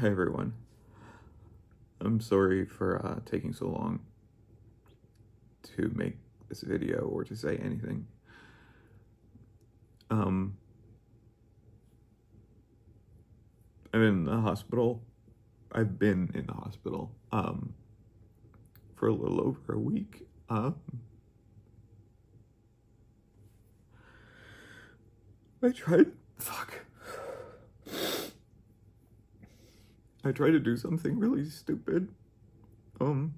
Hi everyone. I'm sorry for taking so long to make this video or to say anything. I'm in the hospital. I've been in the hospital for a little over a week. I tried to do something really stupid. I'm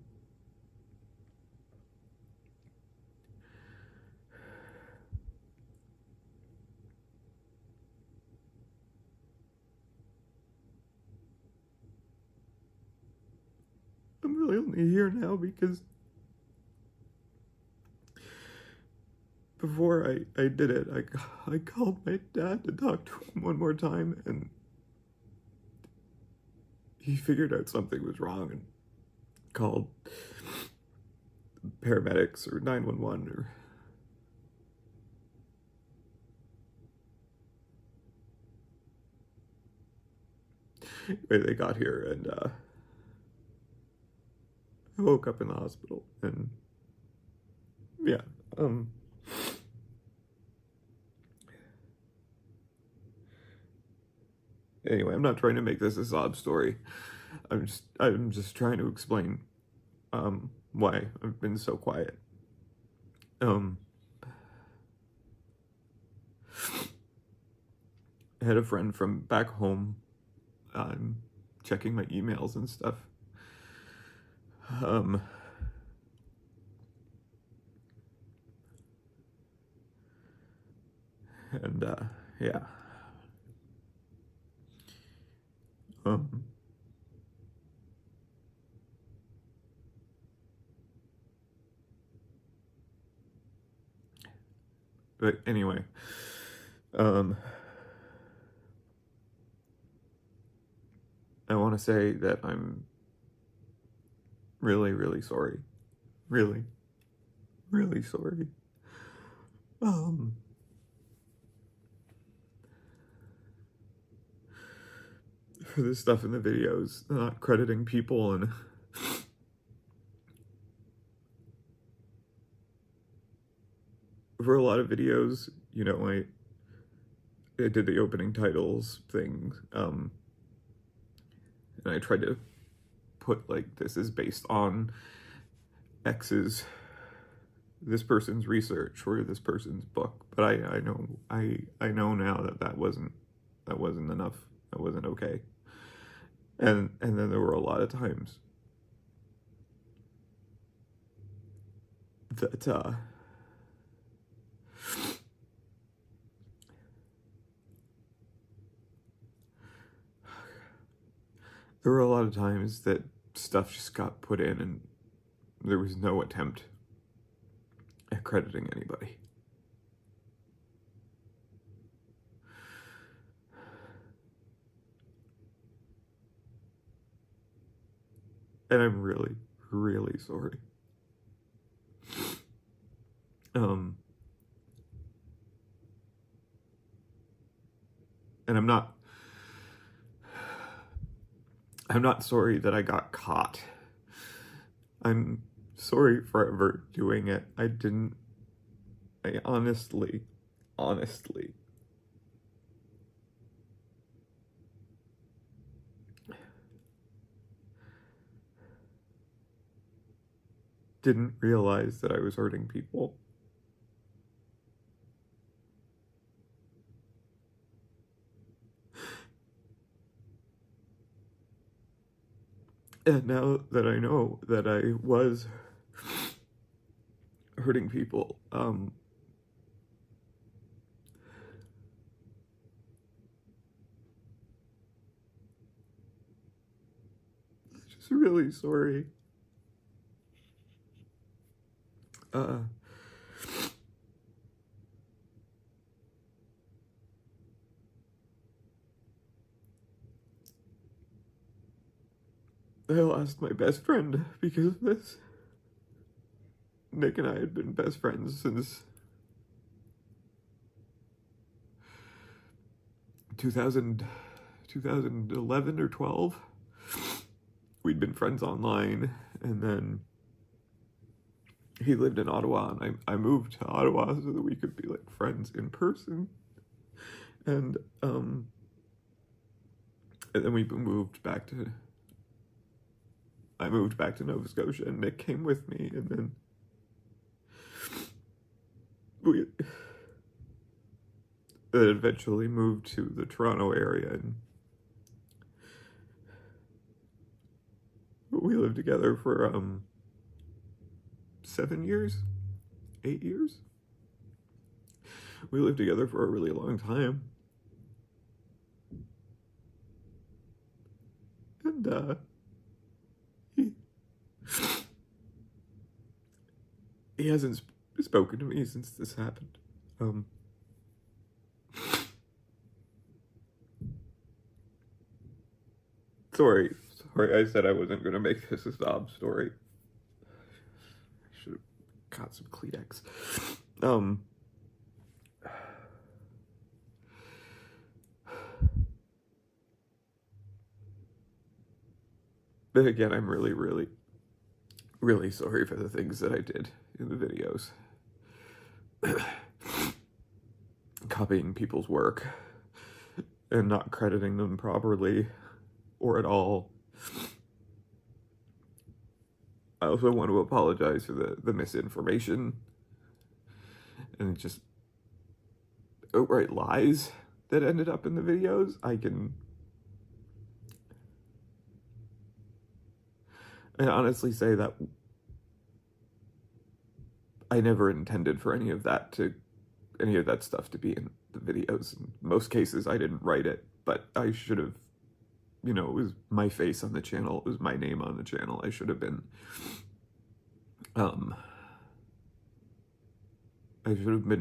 really only here now because before I did it, I called my dad to talk to him one more time, and he figured out something was wrong and called paramedics or 911 or they got here, and I woke up in the hospital, and yeah, anyway, I'm not trying to make this a sob story. I'm just trying to explain why I've been so quiet. I had a friend from back home. I'm checking my emails and stuff. Yeah. But anyway, I want to say that I'm really, really sorry. Really, really sorry. For the stuff in the videos, not crediting people, and for a lot of videos, you know, I did the opening titles thing, and I tried to put, like, this is based on this person's research or this person's book, but I know now that wasn't enough. That wasn't okay. And then there were a lot of times that there were a lot of times that stuff just got put in and there was no attempt at crediting anybody. And I'm really, really sorry. And I'm not sorry that I got caught. I'm sorry for ever doing it. I honestly didn't realize that I was hurting people. And now that I know that I was hurting people, just really sorry. I lost my best friend because of this. Nick and I had been best friends since 2000, 2011 or 12. We'd been friends online, and then he lived in Ottawa, and I moved to Ottawa so that we could be like friends in person. And then I moved back to Nova Scotia, and Nick came with me, and then we eventually moved to the Toronto area, and we lived together for 7 years, 8 years. We lived together for a really long time. And he hasn't spoken to me since this happened. Sorry, I said I wasn't going to make this a sob story. I should have got some Kleenex. But again, I'm really, really, really sorry for the things that I did in the videos. Copying people's work and not crediting them properly or at all. I also want to apologize for the misinformation and just outright lies that ended up in the videos. I honestly say that I never intended for any of that stuff to be in the videos. In most cases, I didn't write it, but I should have, it was my face on the channel. It was my name on the channel. I should have been,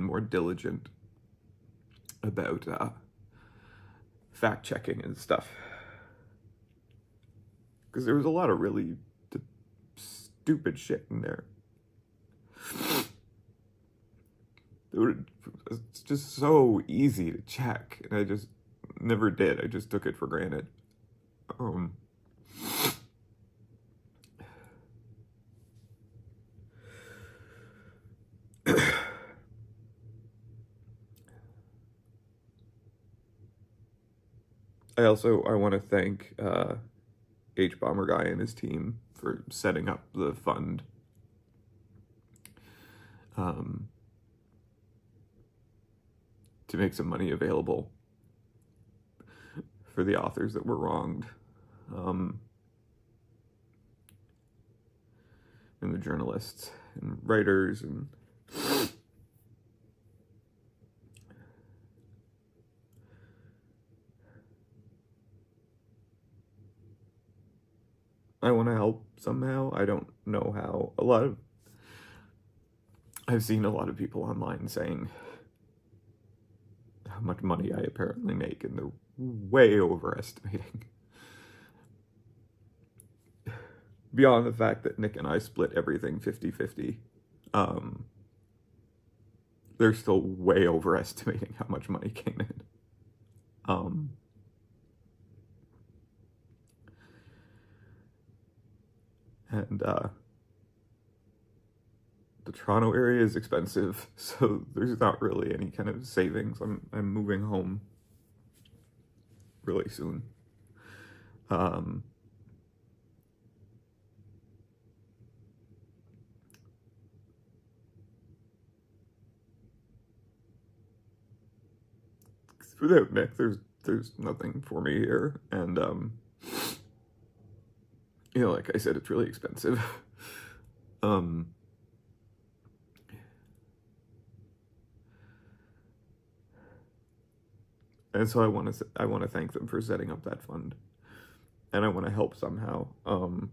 more diligent about fact checking and stuff. Because there was a lot of really stupid shit in there. It's just so easy to check, and I just never did. I just took it for granted. I want to thank H Bomber Guy and his team for setting up the fund. To make some money available for the authors that were wronged, and the journalists and writers, and I want to help somehow. I don't know how. I've seen a lot of people online saying how much money I apparently make, and they're way overestimating. Beyond the fact that Nick and I split everything 50-50, they're still way overestimating how much money came in. And the Toronto area is expensive, so there's not really any kind of savings. I'm moving home really soon. Without Nick, there's nothing for me here, and like I said, it's really expensive. And so I want to thank them for setting up that fund, and I want to help somehow. The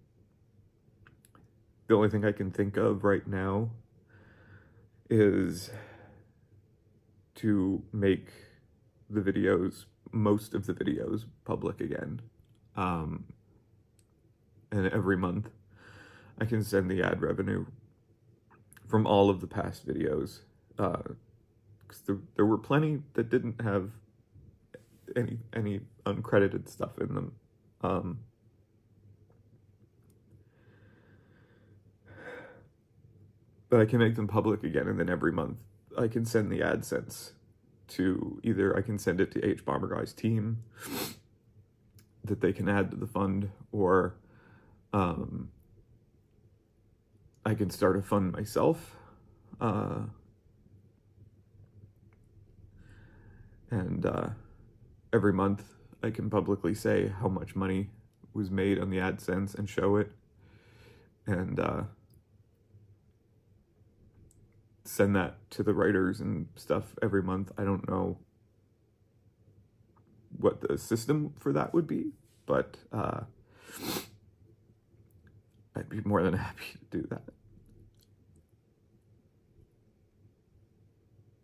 only thing I can think of right now is to make most of the videos public again. And every month I can send the ad revenue from all of the past videos, because there were plenty that didn't have any uncredited stuff in them. But I can make them public again, and then every month I can send the AdSense to either I can send it to H Bomber Guy's team that they can add to the fund, or I can start a fund myself. And every month I can publicly say how much money was made on the AdSense and show it, and send that to the writers and stuff every month. I don't know what the system for that would be, but I'd be more than happy to do that.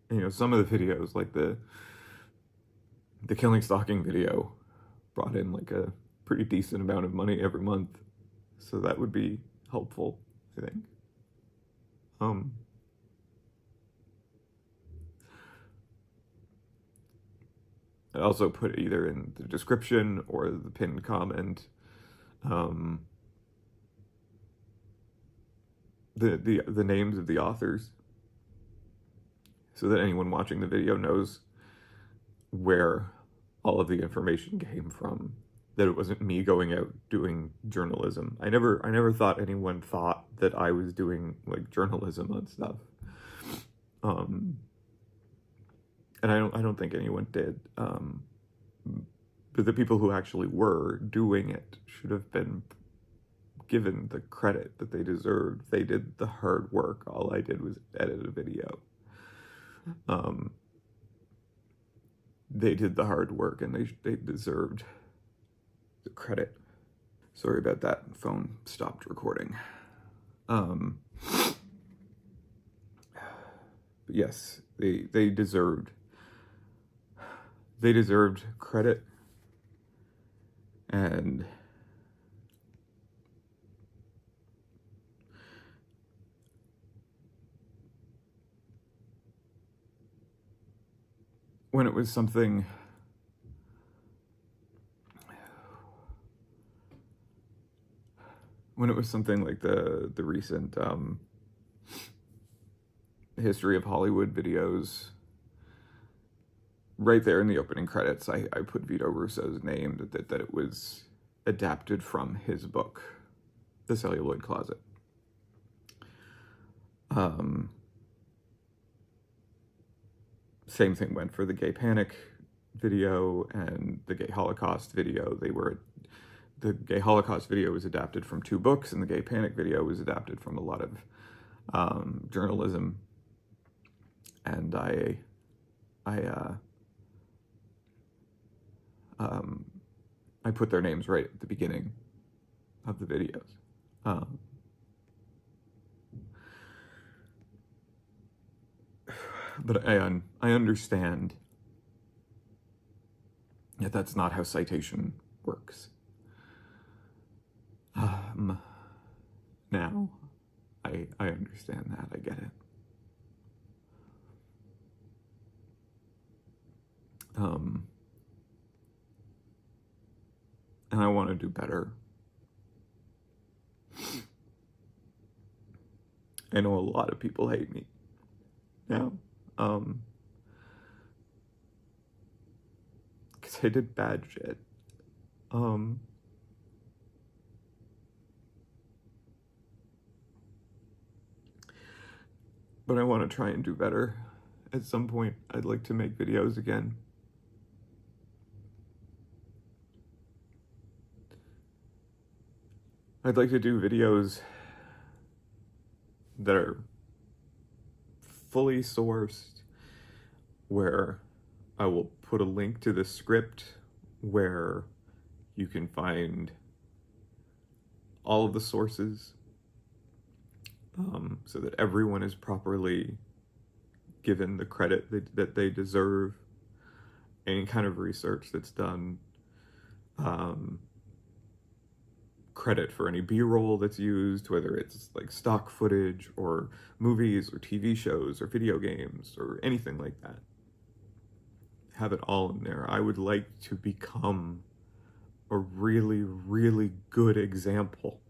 You know, some of the videos, like the killing stalking video, brought in like a pretty decent amount of money every month, so that would be helpful, I think. I also put either in the description or the pinned comment the names of the authors, so that anyone watching the video knows where all of the information came from, that it wasn't me going out doing journalism. I never thought anyone thought that I was doing like journalism on stuff. And I don't think anyone did. But the people who actually were doing it should have been given the credit that they deserved. They did the hard work. All I did was edit a video. They did the hard work, and they deserved the credit. Sorry about that. Phone stopped recording. But yes, they deserved credit, and when it was something like the recent history of Hollywood videos, right there in the opening credits, I put Vito Russo's name, that it was adapted from his book, The Celluloid Closet. Same thing went for the Gay Panic video and the Gay Holocaust video. The Gay Holocaust video was adapted from 2 books, and the Gay Panic video was adapted from a lot of journalism. And I put their names right at the beginning of the videos. But I understand that that's not how citation works. Now, I understand that. I get it. And I want to do better. I know a lot of people hate me now, because I did bad shit. But I want to try and do better. At some point, I'd like to make videos again. I'd like to do videos that are fully sourced, where I will put a link to the script where you can find all of the sources, so that everyone is properly given the credit that they deserve. Any kind of research that's done, credit for any B-roll that's used, whether it's like stock footage or movies or TV shows or video games or anything like that. have it all in there. I would like to become a really, really good example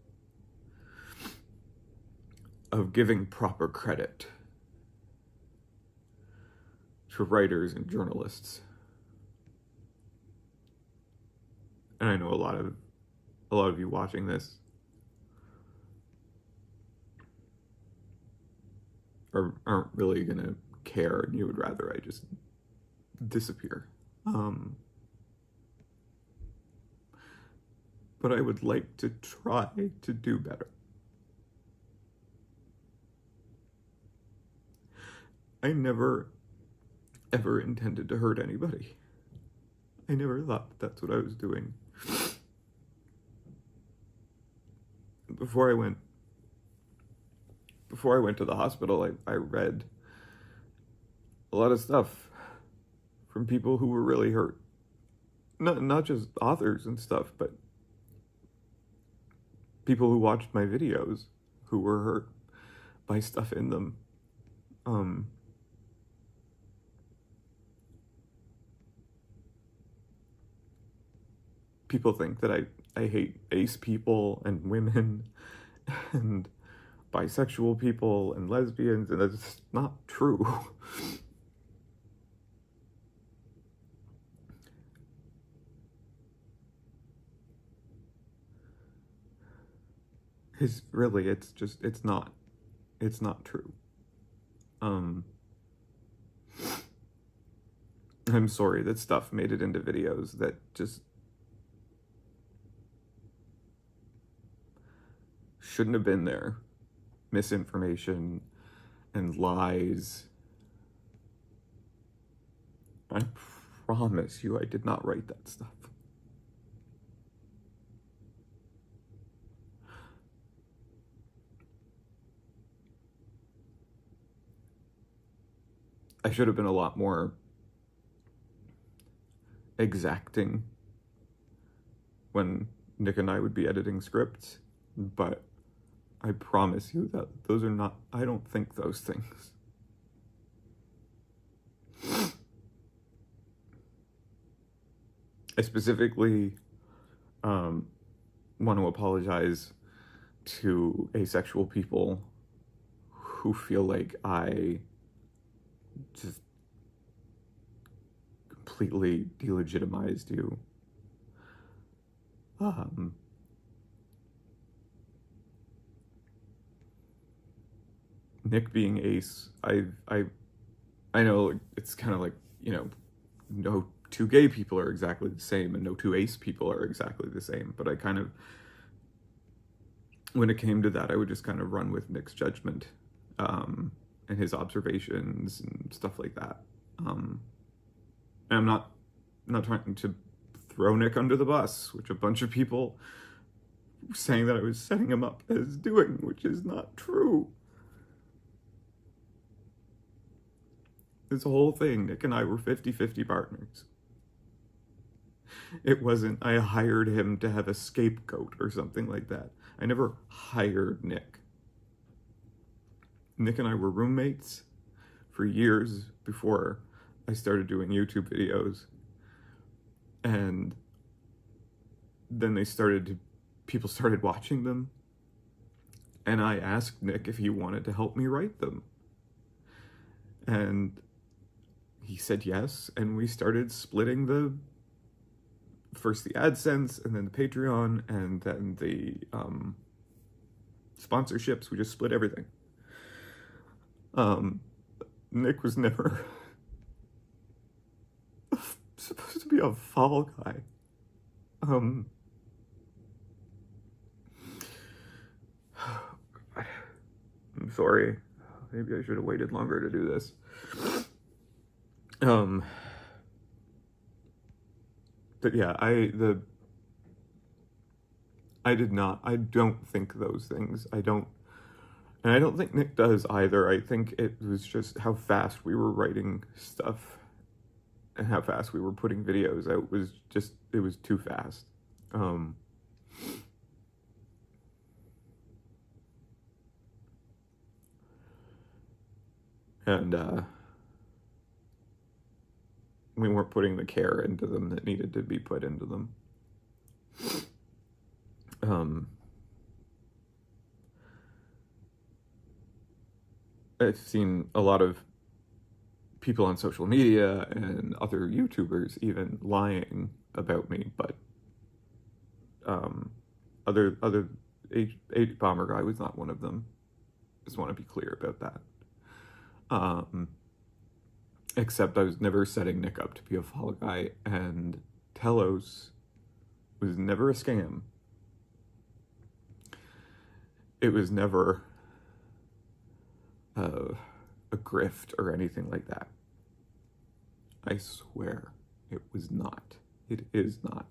of giving proper credit to writers and journalists. And I know a lot of you watching this aren't really gonna care, and you would rather I just disappear. But I would like to try to do better. I never, ever intended to hurt anybody. I never thought that's what I was doing. Before I went to the hospital, I read a lot of stuff from people who were really hurt. Not just authors and stuff, but people who watched my videos who were hurt by stuff in them. People think that I hate ace people and women and bisexual people and lesbians, and that's not true. It's not true. I'm sorry that stuff made it into videos that just shouldn't have been there. Misinformation and lies. I promise you I did not write that stuff. I should have been a lot more exacting when Nick and I would be editing scripts, but I promise you that those are not, I don't think those things. I specifically want to apologize to asexual people who feel like I just completely delegitimized you. Nick being ace, I know it's kind of like, no two gay people are exactly the same and no two ace people are exactly the same, but I kind of, when it came to that, I would just kind of run with Nick's judgment and his observations and stuff like that. And I'm not trying to throw Nick under the bus, which a bunch of people were saying that I was setting him up as doing, which is not true. This whole thing, Nick and I were 50-50 partners. It wasn't, I hired him to have a scapegoat or something like that. I never hired Nick. Nick and I were roommates for years before I started doing YouTube videos. And then people started watching them. And I asked Nick if he wanted to help me write them. And he said yes, and we started splitting first the AdSense, and then the Patreon, and then the sponsorships. We just split everything. Nick was never supposed to be a fall guy. I'm sorry. Maybe I should have waited longer to do this. But yeah, I don't think those things. And I don't think Nick does either. I think it was just how fast we were writing stuff and how fast we were putting videos out. It was too fast. And we weren't putting the care into them that needed to be put into them. I've seen a lot of people on social media and other YouTubers even lying about me, but other bomber guy was not one of them. Just want to be clear about that. Except I was never setting Nick up to be a fall guy, and Telos was never a scam. It was never a grift or anything like that. I swear it was not. It is not.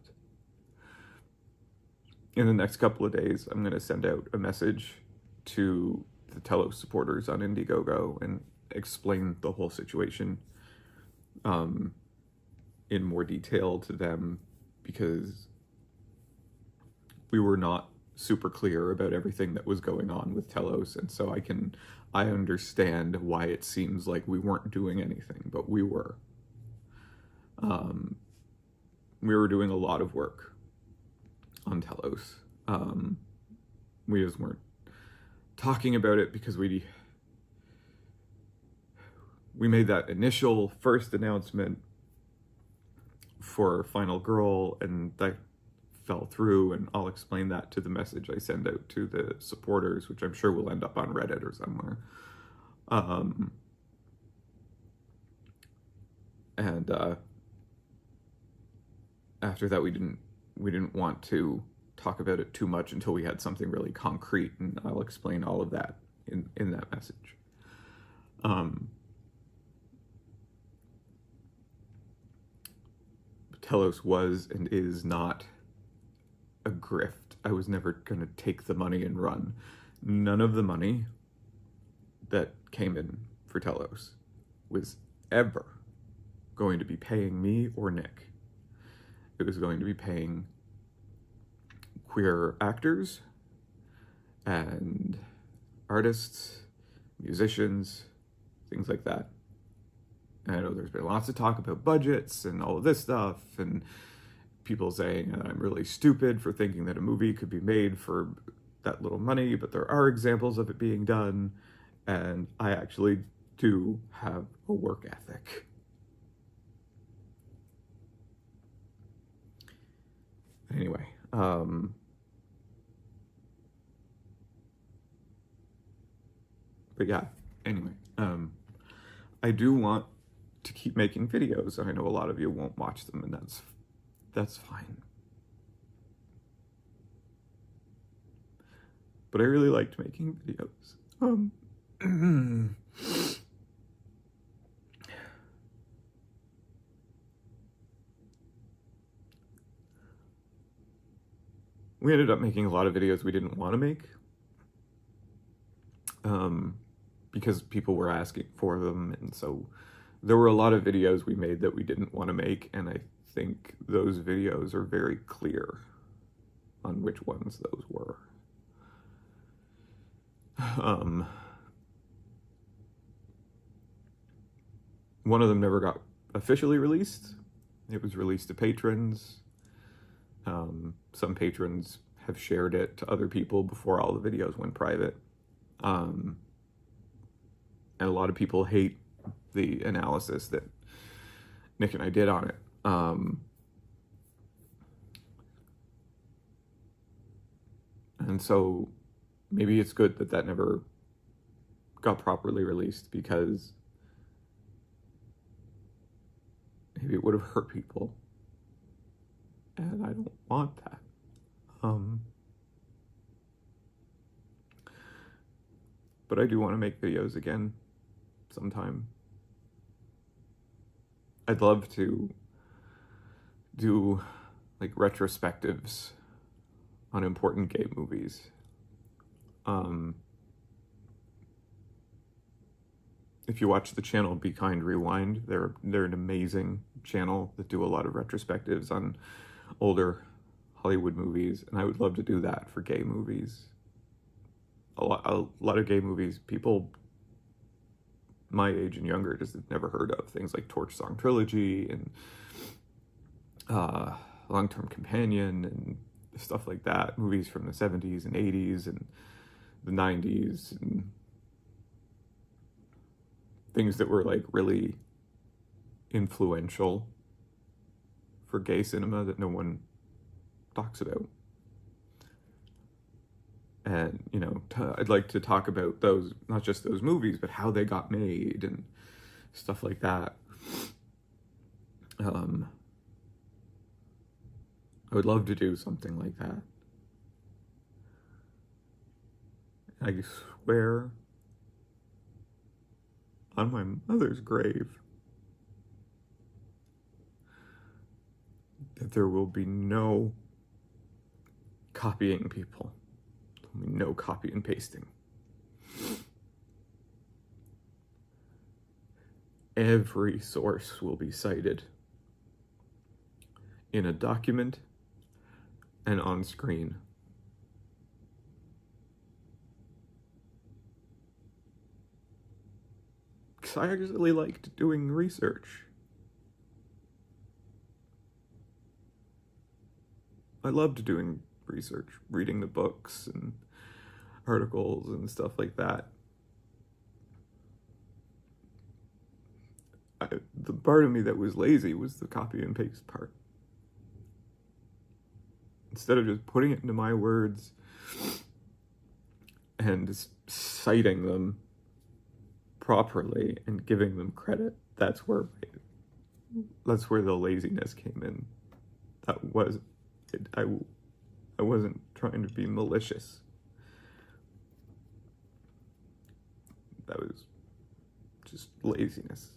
In the next couple of days, I'm going to send out a message to the Telos supporters on Indiegogo and explain the whole situation in more detail to them, because we were not super clear about everything that was going on with Telos, and so I understand why it seems like we weren't doing anything, but we were. We were doing a lot of work on Telos. We just weren't talking about it because we made that initial first announcement for Final Girl, and that fell through, and I'll explain that to the message I send out to the supporters, which I'm sure will end up on Reddit or somewhere. After that, we didn't want to talk about it too much until we had something really concrete, and I'll explain all of that in that message. Telos was and is not a grift. I was never going to take the money and run. None of the money that came in for Telos was ever going to be paying me or Nick. It was going to be paying queer actors and artists, musicians, things like that. And I know there's been lots of talk about budgets and all of this stuff, and people saying that I'm really stupid for thinking that a movie could be made for that little money, but there are examples of it being done, and I actually do have a work ethic. Anyway, but yeah, anyway, I do want to keep making videos, and I know a lot of you won't watch them, and that's fine. But I really liked making videos. We ended up making a lot of videos we didn't want to make, because people were asking for them, and so there were a lot of videos we made that we didn't want to make, and I think those videos are very clear on which ones those were. One of them never got officially released. It was released to patrons. Some patrons have shared it to other people before all the videos went private. And a lot of people hate the analysis that Nick and I did on it. And so maybe it's good that that never got properly released, because maybe it would have hurt people, and I don't want that. But I do want to make videos again sometime. I'd love to do like retrospectives on important gay movies. If you watch the channel Be Kind Rewind, they're an amazing channel that do a lot of retrospectives on older Hollywood movies, and I would love to do that for gay movies. A lot of gay movies, people my age and younger just had never heard of. Things like Torch Song Trilogy and Long-Term Companion and stuff like that. Movies from the 70s and 80s and the 90s, and things that were like really influential for gay cinema that no one talks about. And, you know, I'd like to talk about those, not just those movies, but how they got made and stuff like that. I would love to do something like that. I swear on my mother's grave that there will be no copying people. There will be no copy and pasting. Every source will be cited in a document and on screen. Because I actually liked doing research. I loved doing research, reading the books and articles and stuff like that. The part of me that was lazy was the copy and paste part. Instead of just putting it into my words and just citing them properly and giving them credit, that's where the laziness came in. That was it. I wasn't trying to be malicious. That was just laziness.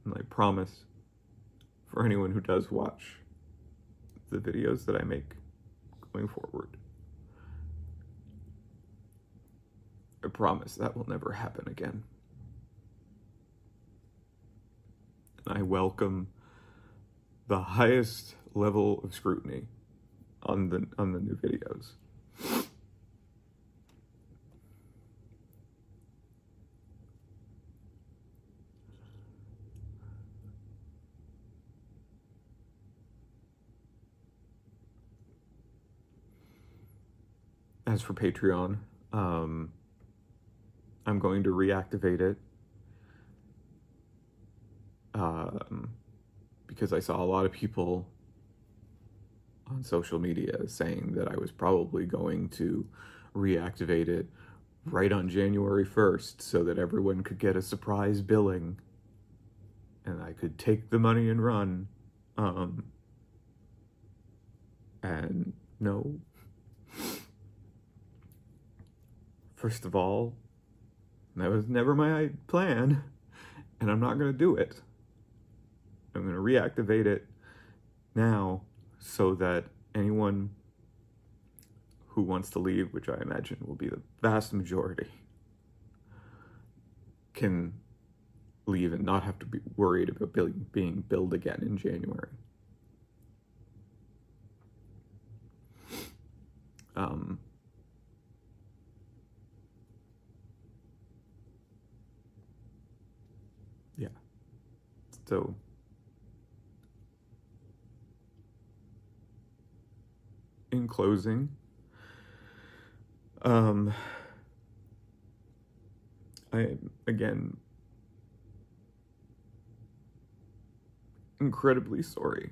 And I promise, for anyone who does watch the videos that I make going forward, I promise that will never happen again. And I welcome the highest level of scrutiny on the new videos. As for Patreon, I'm going to reactivate it because I saw a lot of people on social media saying that I was probably going to reactivate it right on January 1st so that everyone could get a surprise billing and I could take the money and run. And no. First of all, that was never my plan, and I'm not going to do it. I'm going to reactivate it now so that anyone who wants to leave, which I imagine will be the vast majority, can leave and not have to be worried about being billed again in January. Yeah. So in closing, I am again incredibly sorry.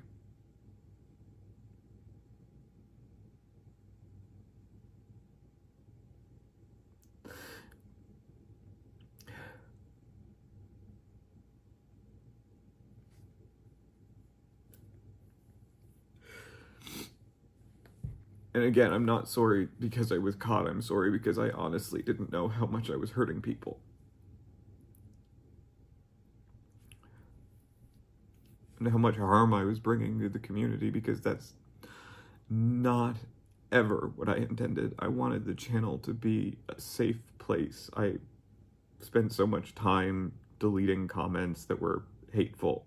And again, I'm not sorry because I was caught. I'm sorry because I honestly didn't know how much I was hurting people. And how much harm I was bringing to the community, because that's not ever what I intended. I wanted the channel to be a safe place. I spent so much time deleting comments that were hateful.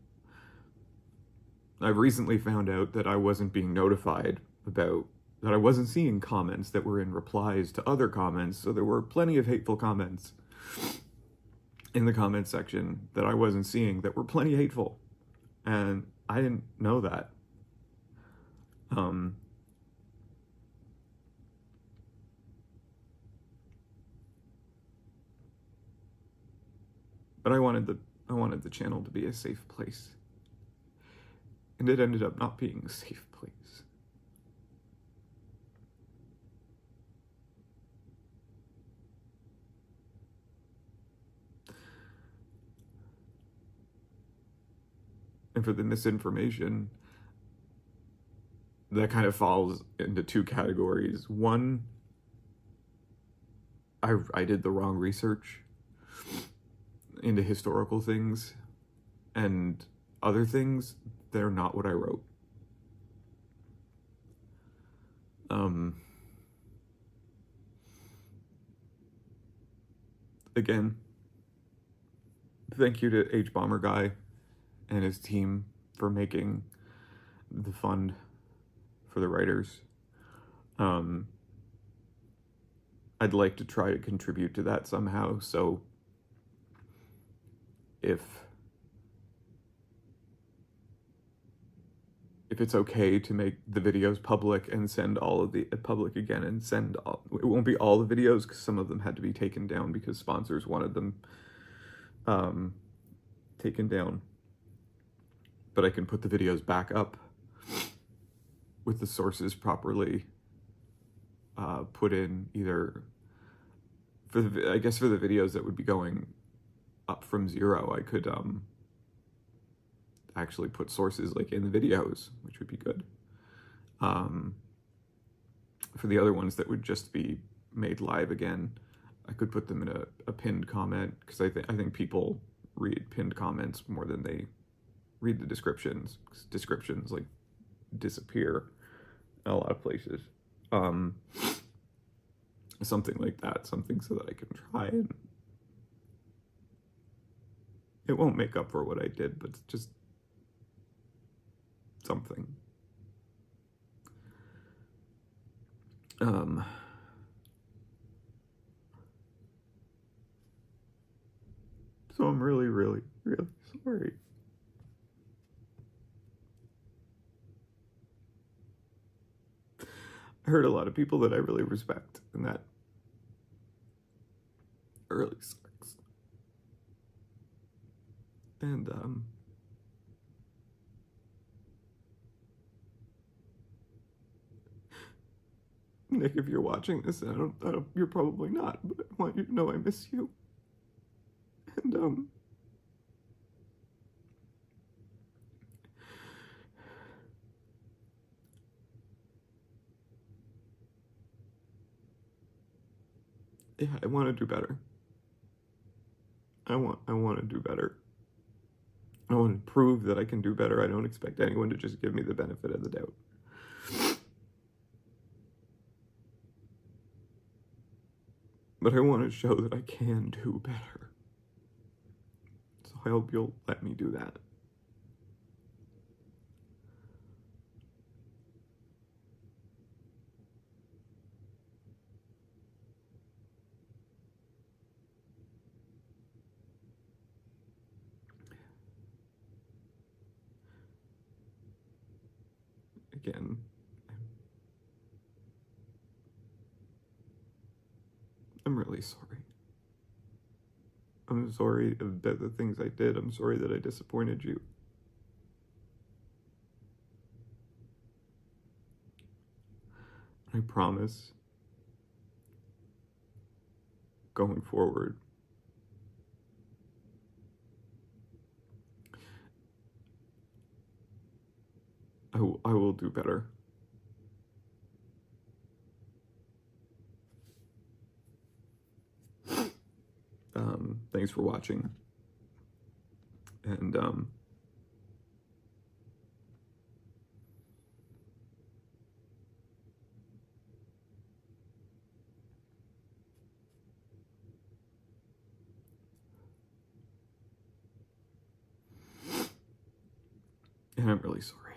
I've recently found out that I wasn't being notified about that I wasn't seeing comments that were in replies to other comments, so there were plenty of hateful comments in the comment section that I wasn't seeing that were plenty hateful, and I didn't know that. But I wanted the channel to be a safe place, and it ended up not being a safe place. And for the misinformation, that kind of falls into two categories. One, I did the wrong research into historical things, and other things, they're not what I wrote. Again, thank you to H Bomber Guy and his team for making the fund for the writers. I'd like to try to contribute to that somehow, so if it's okay to make the videos public and send all of the public again, and send all, it won't be all the videos because some of them had to be taken down because sponsors wanted them taken down, but I can put the videos back up with the sources properly put in, either for the, I guess for the videos that would be going up from 0, I could actually put sources like in the videos, which would be good. For the other ones that would just be made live again, I could put them in a pinned comment, because I think people read pinned comments more than they read the descriptions, because descriptions like disappear in a lot of places. Something like that, something so that I can try, and it won't make up for what I did, but it's just something. So I'm really, really, really sorry. I hurt a lot of people that I really respect, and that really sucks. And Nick, if you're watching this, I don't, you're probably not, but I want you to know I miss you. And yeah, I want to do better. I want to do better. I want to prove that I can do better. I don't expect anyone to just give me the benefit of the doubt. But I want to show that I can do better. So I hope you'll let me do that. Again, I'm really sorry. I'm sorry about the things I did. I'm sorry that I disappointed you. I promise, going forward, I will do better. Thanks for watching. And I'm really sorry.